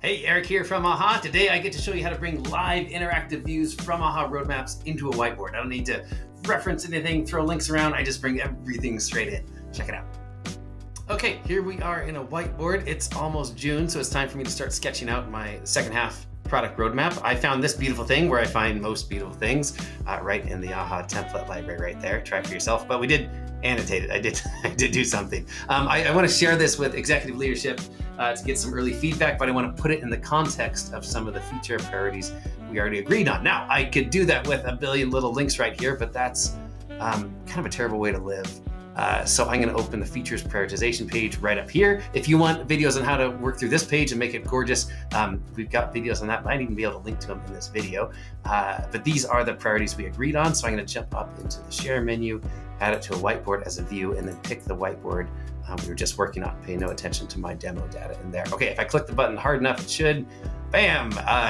Hey, Eric here from AHA. Today I get to show you how to bring live interactive views from AHA Roadmaps into a whiteboard. I don't need to reference anything, throw links around. I just bring everything straight in. Check it out. Okay, here we are in a whiteboard. It's almost June, so it's time for me to start sketching out my second half product roadmap. I found this beautiful thing where I find most beautiful things right in the AHA template library right there. Try it for yourself, but we did annotate it. I did do something. I want to share this with executive leadership to get some early feedback, but I want to put it in the context of some of the feature priorities we already agreed on. Now, I could do that with a billion little links right here, but that's kind of a terrible way to live. So I'm going to open the features prioritization page right up here. If you want videos on how to work through this page and make it gorgeous, we've got videos on that. I might even be able to link to them in this video. But these are the priorities we agreed on. So I'm going to jump up into the share menu, add it to a whiteboard as a view, and then pick the whiteboard we were just working on. Pay no attention to my demo data in there. Okay, if I click the button hard enough, it should, bam,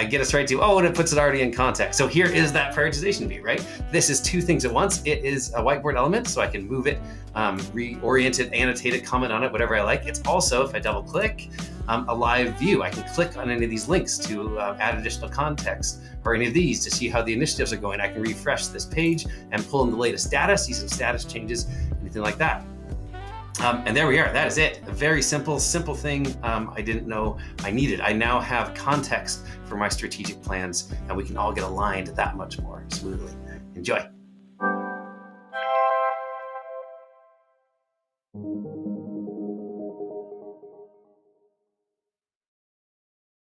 get us right to, and it puts it already in context. So here is that prioritization view, right? This is two things at once. It is a whiteboard element, so I can move it, reorient it, annotate it, comment on it, whatever I like. It's also, if I double click, a live view. I can click on any of these links to add additional context, or any of these to see how the initiatives are going. I can refresh this page and pull in the latest data, see some status changes, anything like that. And there we are. That is it. A very simple thing I didn't know I needed. I now have context for my strategic plans, and we can all get aligned that much more smoothly. Enjoy.